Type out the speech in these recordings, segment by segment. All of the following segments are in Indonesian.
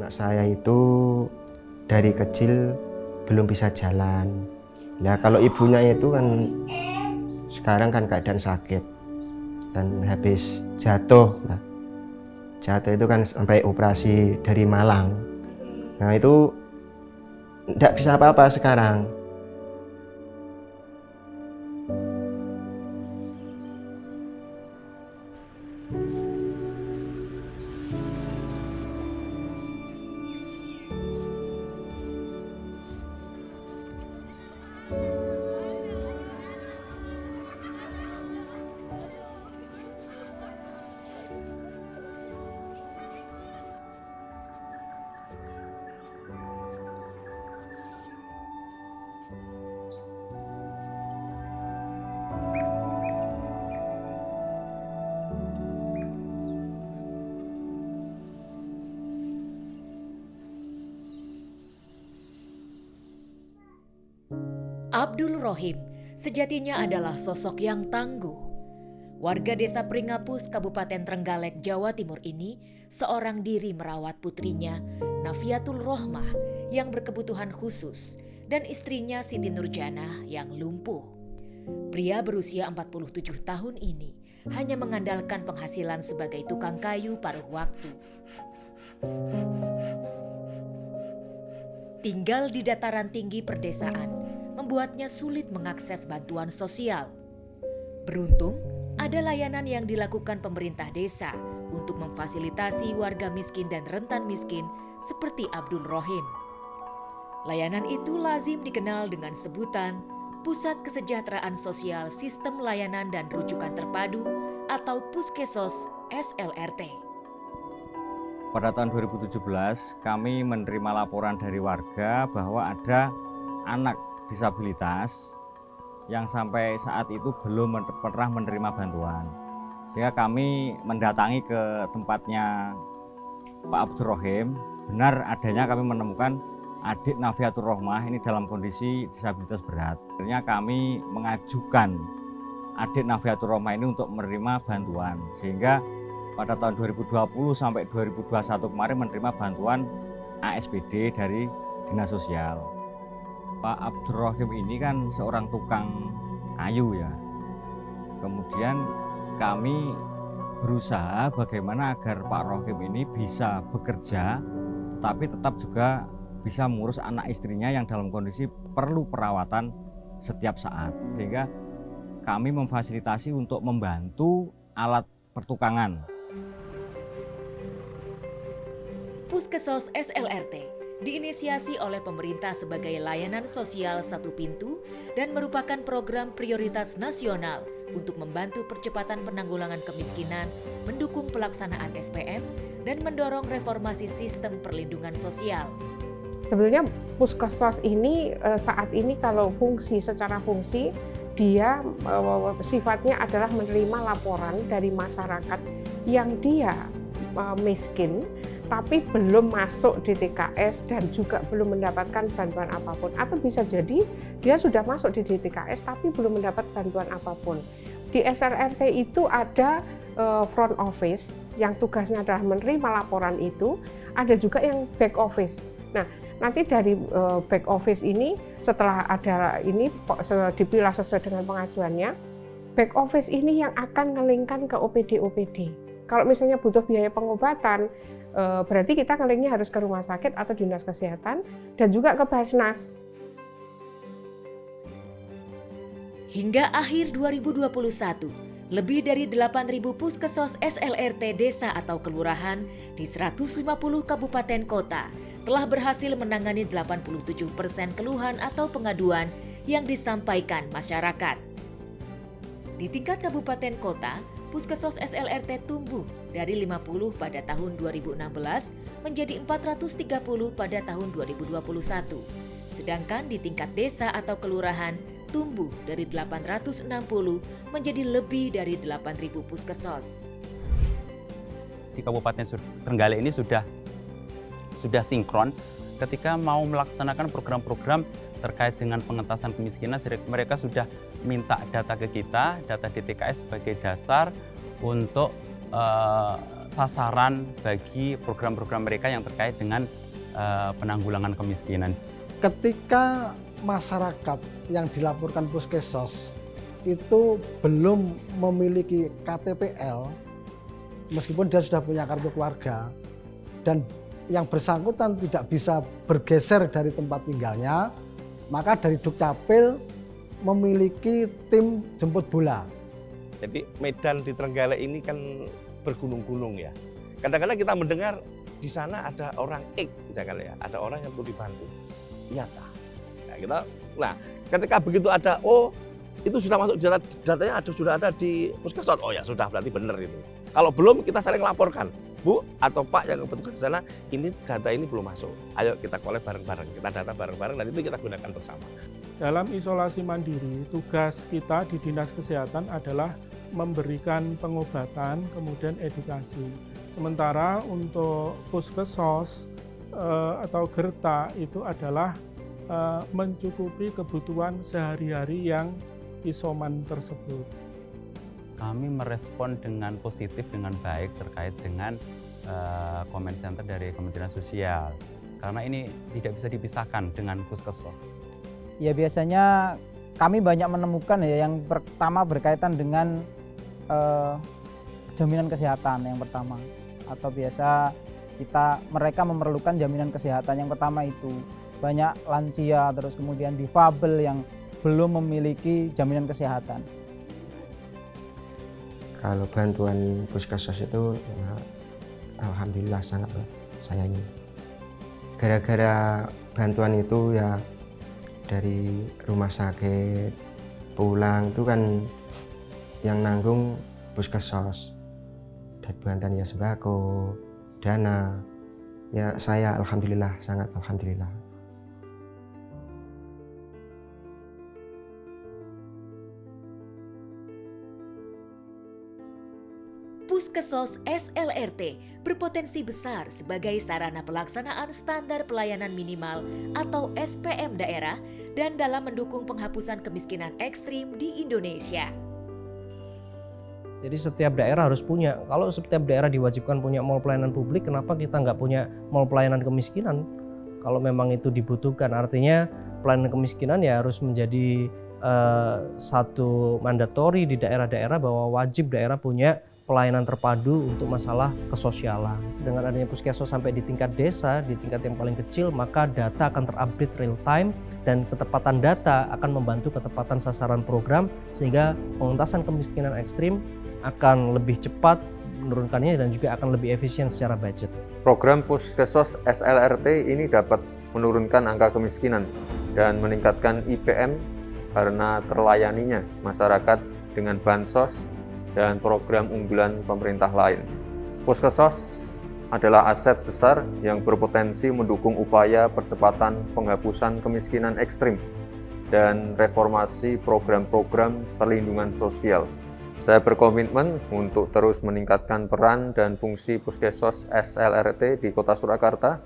Anak saya itu dari kecil belum bisa jalan. Nah, kalau ibunya itu kan sekarang kan keadaan sakit dan habis jatuh. Nah, jatuh itu kan sampai operasi dari Malang. Nah, itu tidak bisa apa-apa sekarang. Abdul Rohim sejatinya adalah sosok yang tangguh. Warga desa Pringapus, Kabupaten Trenggalek, Jawa Timur ini seorang diri merawat putrinya, Nafiatul Rohmah, yang berkebutuhan khusus, dan istrinya Siti Nurjana yang lumpuh. Pria berusia 47 tahun ini hanya mengandalkan penghasilan sebagai tukang kayu paruh waktu. Tinggal di dataran tinggi perdesaan membuatnya sulit mengakses bantuan sosial. Beruntung, ada layanan yang dilakukan pemerintah desa untuk memfasilitasi warga miskin dan rentan miskin seperti Abdul Rohim. Layanan itu lazim dikenal dengan sebutan Pusat Kesejahteraan Sosial Sistem Layanan dan Rujukan Terpadu atau Puskesos SLRT. Pada tahun 2017, kami menerima laporan dari warga bahwa ada anak disabilitas yang sampai saat itu belum pernah menerima bantuan. Sehingga kami mendatangi ke tempatnya Pak Abdul Rohim. Benar adanya kami menemukan adik Nafiatul Rohmah ini dalam kondisi disabilitas berat. Akhirnya kami mengajukan adik Nafiatul Rohmah ini untuk menerima bantuan. Sehingga pada tahun 2020 sampai 2021 kemarin menerima bantuan ASPD dari Dinas Sosial. Pak Abdul Rohim ini kan seorang tukang kayu ya. Kemudian kami berusaha bagaimana agar Pak Rohim ini bisa bekerja, tapi tetap juga bisa mengurus anak istrinya yang dalam kondisi perlu perawatan setiap saat. Sehingga kami memfasilitasi untuk membantu alat pertukangan. Puskesos SLRT diinisiasi oleh pemerintah sebagai layanan sosial satu pintu dan merupakan program prioritas nasional untuk membantu percepatan penanggulangan kemiskinan, mendukung pelaksanaan SPM, dan mendorong reformasi sistem perlindungan sosial. Sebetulnya Puskesos ini saat ini kalau secara fungsi dia sifatnya adalah menerima laporan dari masyarakat yang dia miskin tapi belum masuk di TKS dan juga belum mendapatkan bantuan apapun. Atau bisa jadi dia sudah masuk di DTKS tapi belum mendapat bantuan apapun. Di SLRT itu ada front office yang tugasnya adalah menerima laporan itu, ada juga yang back office. Nah, nanti dari back office ini setelah ada ini dipilah sesuai dengan pengajuannya, back office ini yang akan ngelingkan ke OPD. Kalau misalnya butuh biaya pengobatan, berarti kita ngelinknya harus ke rumah sakit atau dinas kesehatan dan juga ke Basnas. Hingga akhir 2021, lebih dari 8.000 Puskesos SLRT desa atau kelurahan di 150 kabupaten kota telah berhasil menangani 87% keluhan atau pengaduan yang disampaikan masyarakat. Di tingkat kabupaten kota, Puskesos SLRT tumbuh dari 50 pada tahun 2016 menjadi 430 pada tahun 2021. Sedangkan di tingkat desa atau kelurahan tumbuh dari 860 menjadi lebih dari 8.000 Puskesos. Di Kabupaten Trenggalek ini sudah sinkron ketika mau melaksanakan program-program terkait dengan pengentasan kemiskinan. Mereka sudah minta data ke kita, data DTKS sebagai dasar untuk sasaran bagi program-program mereka yang terkait dengan penanggulangan kemiskinan. Ketika masyarakat yang dilaporkan Puskesos itu belum memiliki KTPL, meskipun dia sudah punya kartu keluarga, dan yang bersangkutan tidak bisa bergeser dari tempat tinggalnya, maka dari Dukcapil memiliki tim jemput bola. Jadi medan di Trenggalek ini kan bergunung-gunung ya. Kadang-kadang kita mendengar di sana ada orang X misalkan ya, ada orang yang perlu dibantu. Iya kah? Nah, ketika begitu ada, oh itu sudah masuk datanya sudah ada di Puskesmas. Oh ya sudah, berarti benar itu. Kalau belum, kita saling laporkan. Bu atau Pak yang kebetulan di sana, ini data ini belum masuk. Ayo kita collect bareng-bareng, kita data bareng-bareng, dan itu kita gunakan bersama. Dalam isolasi mandiri, tugas kita di Dinas Kesehatan adalah memberikan pengobatan, kemudian edukasi. Sementara untuk Puskesos atau Gerta itu adalah mencukupi kebutuhan sehari-hari yang isoman tersebut. Kami merespon dengan positif, dengan baik terkait dengan comment center dari Kementerian Sosial. Karena ini tidak bisa dipisahkan dengan Puskesos. Ya biasanya kami banyak menemukan ya, yang pertama berkaitan dengan jaminan kesehatan yang pertama. Atau biasa mereka memerlukan jaminan kesehatan yang pertama itu. Banyak lansia, terus kemudian difabel yang belum memiliki jaminan kesehatan. Kalau bantuan Puskesos itu ya, alhamdulillah sangat sayangi. Gara-gara bantuan itu ya dari rumah sakit pulang itu kan yang nanggung Puskesos. Dan bantuan ya sembako, dana, ya saya alhamdulillah, sangat alhamdulillah. Puskesos SLRT berpotensi besar sebagai sarana pelaksanaan standar pelayanan minimal atau SPM daerah dan dalam mendukung penghapusan kemiskinan ekstrim di Indonesia. Jadi setiap daerah harus punya. Kalau setiap daerah diwajibkan punya mall pelayanan publik, kenapa kita nggak punya mall pelayanan kemiskinan? Kalau memang itu dibutuhkan, artinya pelayanan kemiskinan ya harus menjadi satu mandatori di daerah-daerah bahwa wajib daerah punya pelayanan terpadu untuk masalah kesosialan. Dengan adanya Puskesos sampai di tingkat desa, di tingkat yang paling kecil, maka data akan terupdate real time dan ketepatan data akan membantu ketepatan sasaran program sehingga pengentasan kemiskinan ekstrim akan lebih cepat menurunkannya dan juga akan lebih efisien secara budget. Program Puskesos SLRT ini dapat menurunkan angka kemiskinan dan meningkatkan IPM karena terlayaninya masyarakat dengan bansos dan program unggulan pemerintah lain. Puskesos adalah aset besar yang berpotensi mendukung upaya percepatan penghapusan kemiskinan ekstrim dan reformasi program-program perlindungan sosial. Saya berkomitmen untuk terus meningkatkan peran dan fungsi Puskesos SLRT di Kota Surakarta,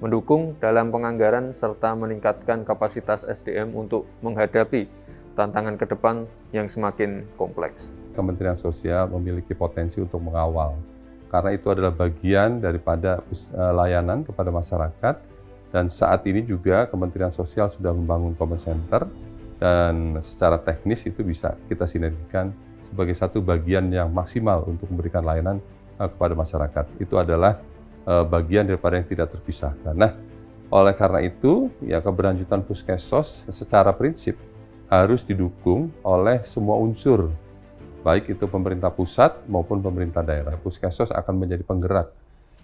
mendukung dalam penganggaran serta meningkatkan kapasitas SDM untuk menghadapi tantangan ke depan yang semakin kompleks. Kementerian Sosial memiliki potensi untuk mengawal, karena itu adalah bagian daripada layanan kepada masyarakat, dan saat ini juga Kementerian Sosial sudah membangun comment center, dan secara teknis itu bisa kita sinergikan sebagai satu bagian yang maksimal untuk memberikan layanan kepada masyarakat. Itu adalah bagian daripada yang tidak terpisahkan. Nah, oleh karena itu, ya keberlanjutan Puskesos secara prinsip harus didukung oleh semua unsur, baik itu pemerintah pusat maupun pemerintah daerah. Puskesos akan menjadi penggerak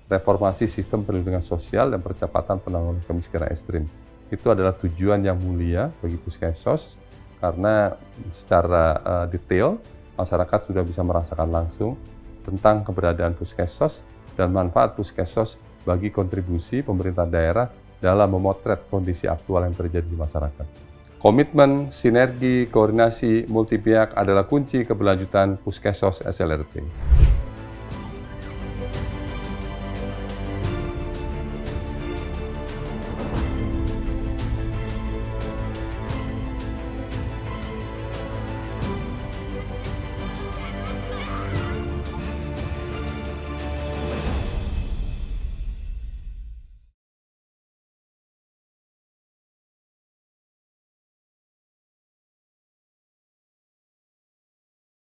reformasi sistem perlindungan sosial dan percepatan penanggulangan kemiskinan ekstrim. Itu adalah tujuan yang mulia bagi Puskesos, karena secara detail masyarakat sudah bisa merasakan langsung tentang keberadaan Puskesos dan manfaat Puskesos bagi kontribusi pemerintah daerah dalam memotret kondisi aktual yang terjadi di masyarakat. Komitmen, sinergi, koordinasi multi pihak adalah kunci keberlanjutan Puskesos SLRT.